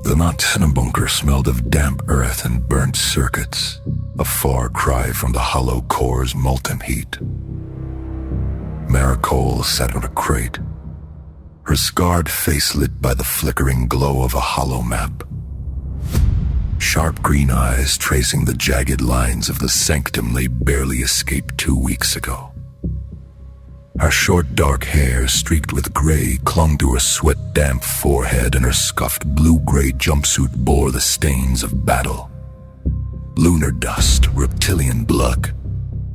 The Montana bunker smelled of damp earth and burnt circuits, a far cry from the hollow core's molten heat. Maricole sat on a crate, her scarred face lit by the flickering glow of a hollow map. Sharp green eyes tracing the jagged lines of the sanctum they barely escaped 2 weeks ago. Her short dark hair, streaked with gray, clung to her sweat-damp forehead, and her scuffed blue-gray jumpsuit bore the stains of battle. Lunar dust, reptilian blood,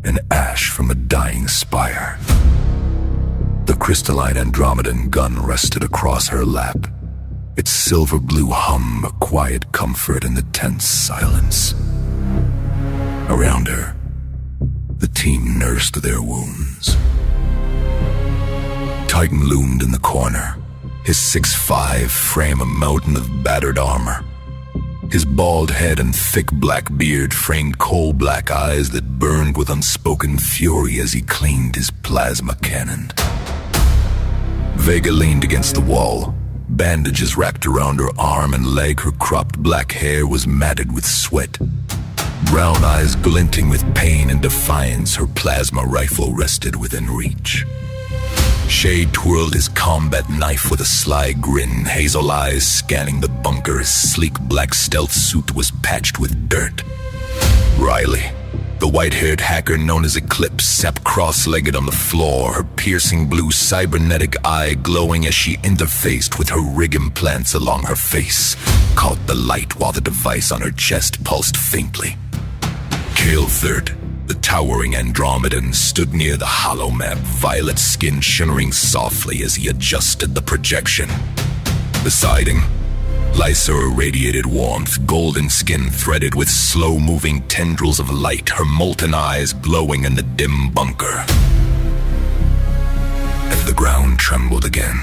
and ash from a dying spire. The crystalline Andromedan gun rested across her lap, its silver-blue hum a quiet comfort in the tense silence. Around her, the team nursed their wounds. Titan loomed in the corner, his 6'5" frame a mountain of battered armor. His bald head and thick black beard framed coal-black eyes that burned with unspoken fury as he cleaned his plasma cannon. Vega leaned against the wall, bandages wrapped around her arm and leg. Her cropped black hair was matted with sweat. Brown eyes glinting with pain and defiance, her plasma rifle rested within reach. Shade twirled his combat knife with a sly grin, hazel eyes scanning the bunker. His sleek black stealth suit was patched with dirt. Riley, the white-haired hacker known as Eclipse, sat cross-legged on the floor, her piercing blue cybernetic eye glowing as she interfaced with her rig implants along her face, caught the light while the device on her chest pulsed faintly. Kale Third, the towering Andromedan, stood near the hollow map, violet skin shimmering softly as he adjusted the projection. Beside him, Lysa radiated warmth, golden skin threaded with slow-moving tendrils of light, her molten eyes glowing in the dim bunker. As the ground trembled again,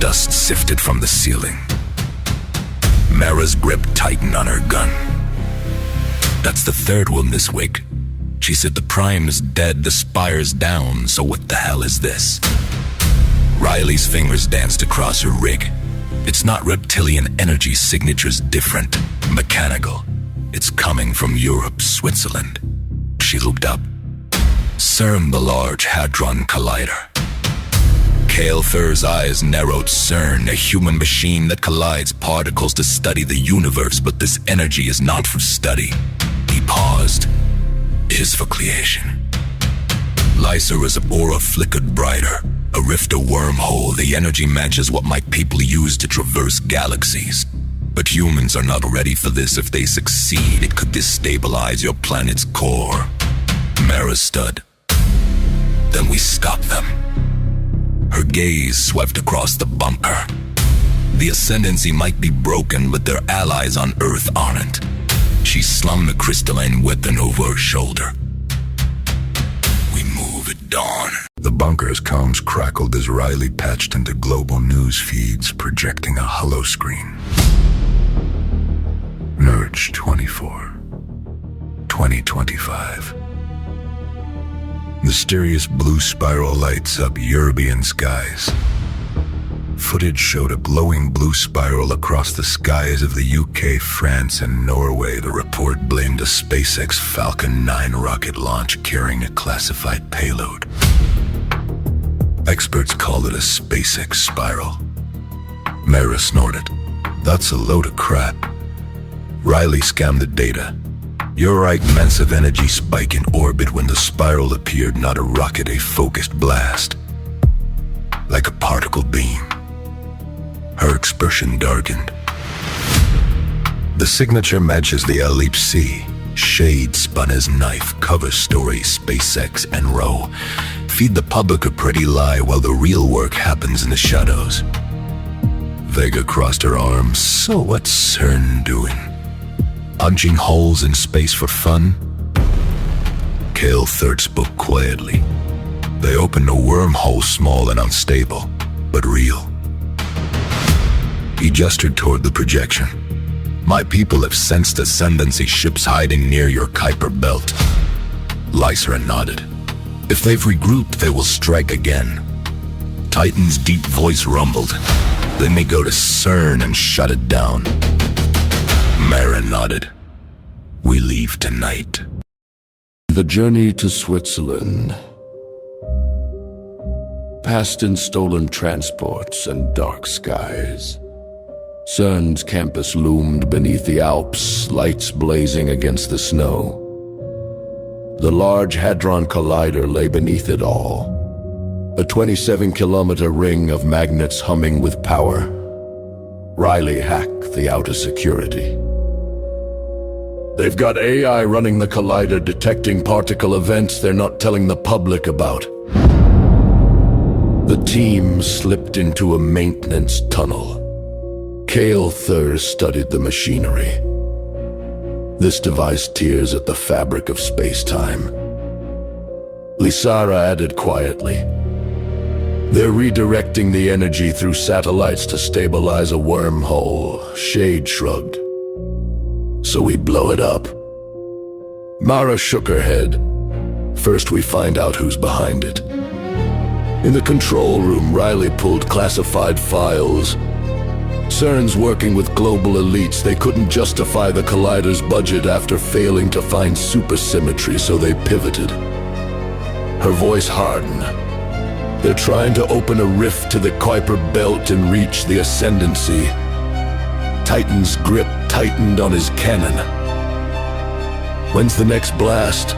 dust sifted from the ceiling. Mara's grip tightened on her gun. "That's the third one this week," she said. "The Prime is dead, the Spire's down, so what the hell is this?" Riley's fingers danced across her rig. "It's not reptilian energy signature's different. Mechanical. It's coming from Europe, Switzerland." She looked up. "CERN, the Large Hadron Collider." Kale Thur's eyes narrowed. "CERN, a human machine that collides particles to study the universe, but this energy is not for study." He paused. "It is for creation." Lysa's aura flickered brighter. A rift, a wormhole. The energy matches what my people use to traverse galaxies. But humans are not ready for this. If they succeed, it could destabilize your planet's core. Mara stood. "Then we stop them." Her gaze swept across the bunker. "The Ascendancy might be broken, but their allies on Earth aren't." She slung the crystalline weapon over her shoulder. "We move at dawn." The bunker's comms crackled as Riley patched into global news feeds, projecting a hollow screen. Merge 24, 2025. Mysterious blue spiral lights up European skies. Footage showed a glowing blue spiral across the skies of the UK, France, and Norway. The report blamed a SpaceX Falcon 9 rocket launch carrying a classified payload. Experts called it a SpaceX spiral. Mara snorted. "That's a load of crap." Riley scanned the data. "You're right, massive energy spike in orbit when the spiral appeared, not a rocket, a focused blast. Like a particle beam." Her expression darkened. "The signature matches the ellipse. Shade spun his knife. Cover story, SpaceX and Row. Feed the public a pretty lie while the real work happens in the shadows." Vega crossed her arms. "So what's CERN doing? Punching holes in space for fun?" Kale Third spoke quietly. "They opened a wormhole, small and unstable, but real." He gestured toward the projection. "My people have sensed Ascendancy ships hiding near your Kuiper belt." Lysa nodded. "If they've regrouped, they will strike again." Titan's deep voice rumbled. They may go to CERN and shut it down. Mara nodded. We leave tonight. The journey to Switzerland. Past in stolen transports and dark skies. CERN's campus loomed beneath the Alps, lights blazing against the snow. The Large Hadron Collider lay beneath it all. A 27-kilometer ring of magnets humming with power. Riley hacked the outer security. They've got AI running the collider, detecting particle events they're not telling the public about. The team slipped into a maintenance tunnel. Cale Thur studied the machinery. This device tears at the fabric of space-time. Lysara added quietly. They're redirecting the energy through satellites to stabilize a wormhole. Shade shrugged. So we blow it up. Mara shook her head. First we find out who's behind it. In the control room, Riley pulled classified files. CERN's working with global elites. They couldn't justify the collider's budget after failing to find supersymmetry, so they pivoted. Her voice hardened. They're trying to open a rift to the Kuiper belt and reach the Ascendancy. Titan's grip tightened on his cannon. When's the next blast?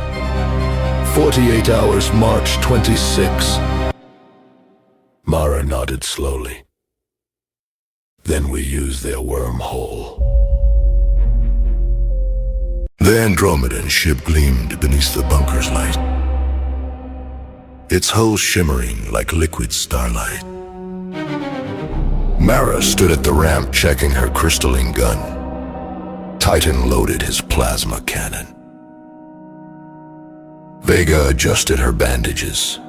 48 hours, March 26. Mara nodded slowly. Then we use their wormhole. The Andromedan ship gleamed beneath the bunker's light. Its hull shimmering like liquid starlight. Mara stood at the ramp checking her crystalline gun. Titan loaded his plasma cannon. Vega adjusted her bandages.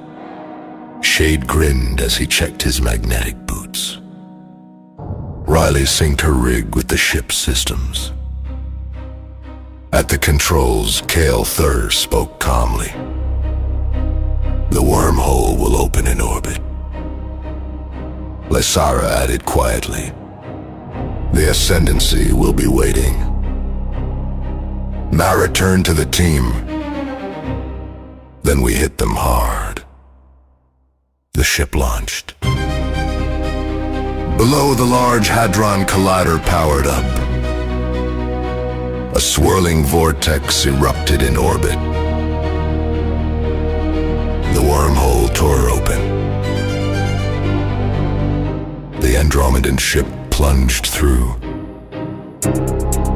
Shade grinned as he checked his magnetic boots. Riley synced her rig with the ship's systems. At the controls, Cale Thur spoke calmly. The wormhole will open in orbit. Lysara added quietly. The Ascendancy will be waiting. Mara turned to the team. Then we hit them hard. The ship launched. Below, the Large Hadron Collider powered up. A swirling vortex erupted in orbit. The wormhole tore open. The Andromedan ship plunged through.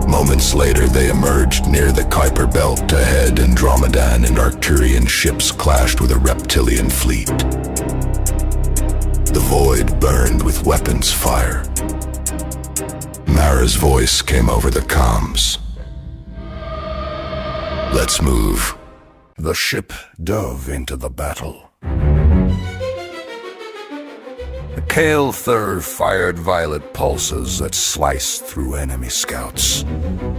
Moments later, they emerged near the Kuiper belt. Ahead, Andromedan and Arcturian ships clashed with a reptilian fleet. The void burned with weapons fire. Mara's voice came over the comms. Let's move. The ship dove into the battle. Cale Thur fired violet pulses that sliced through enemy scouts.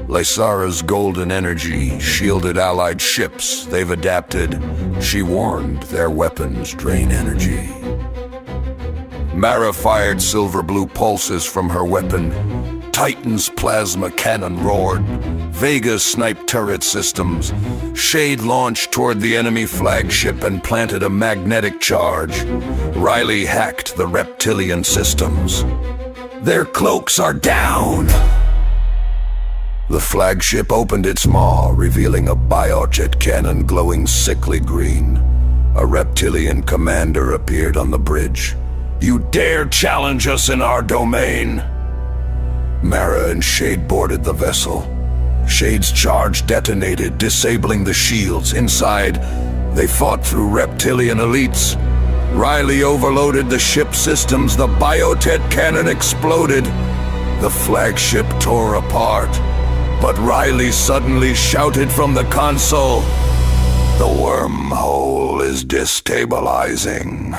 Lysara's golden energy shielded allied ships. They've adapted. She warned their weapons drain energy. Mara fired silver-blue pulses from her weapon. Titan's plasma cannon roared. Vega sniped turret systems. Shade launched toward the enemy flagship and planted a magnetic charge. Riley hacked the reptilian systems. Their cloaks are down! The flagship opened its maw, revealing a biojet cannon glowing sickly green. A reptilian commander appeared on the bridge. You dare challenge us in our domain? Mara and Shade boarded the vessel. Shade's charge detonated, disabling the shields. Inside, they fought through reptilian elites. Riley overloaded the ship systems. The biojet cannon exploded. The flagship tore apart. But Riley suddenly shouted from the console, "The wormhole is destabilizing."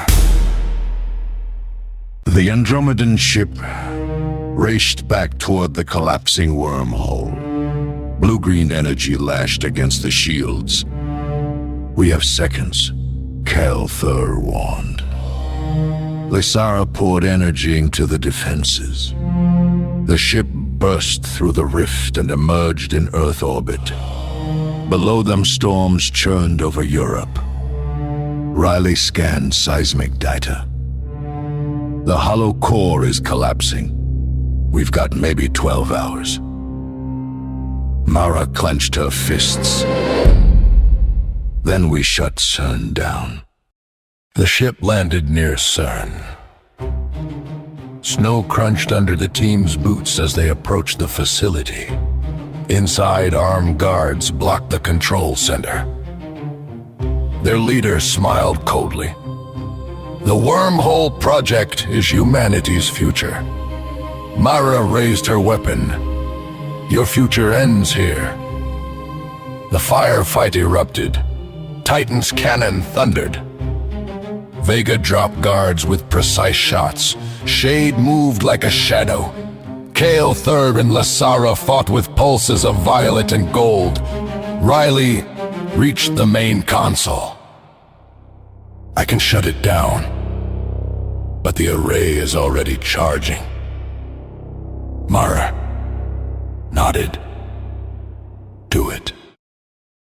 The Andromedan ship raced back toward the collapsing wormhole. Blue-green energy lashed against the shields. "We have seconds," Cale Thur warned. Lysara poured energy into the defenses. The ship burst through the rift and emerged in Earth orbit. Below them, storms churned over Europe. Riley scanned seismic data. The hollow core is collapsing. We've got maybe 12 hours. Mara clenched her fists. Then we shut CERN down. The ship landed near CERN. Snow crunched under the team's boots as they approached the facility. Inside, armed guards blocked the control center. Their leader smiled coldly. The Wormhole project is humanity's future. Mara raised her weapon. Your future ends here. The firefight erupted. Titan's cannon thundered. Vega dropped guards with precise shots. Shade moved like a shadow. Kale, Thurb, and Lysara fought with pulses of violet and gold. Riley reached the main console. I can shut it down, but the array is already charging. Mara nodded. Do it.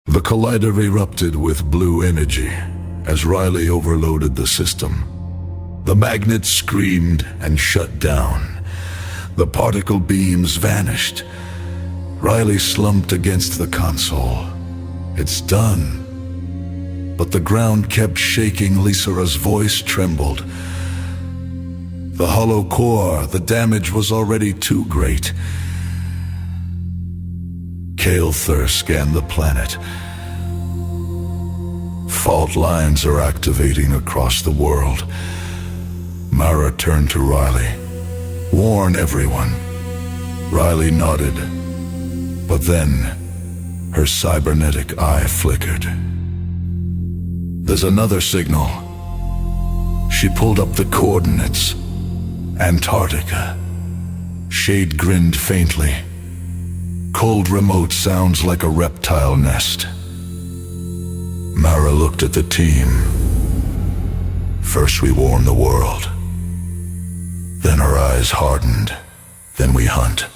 The collider erupted with blue energy as Riley overloaded the system. The magnet screamed and shut down. The particle beams vanished. Riley slumped against the console. It's done. But the ground kept shaking. Lysara's voice trembled. The hollow core, the damage was already too great. Kale Thur scanned the planet. Fault lines are activating across the world. Mara turned to Riley. Warn everyone. Riley nodded. But then, her cybernetic eye flickered. There's another signal. She pulled up the coordinates. Antarctica. Shade grinned faintly. Cold remote sounds like a reptile nest. Mara looked at the team. First we warn the world. Then her eyes hardened. Then we hunt.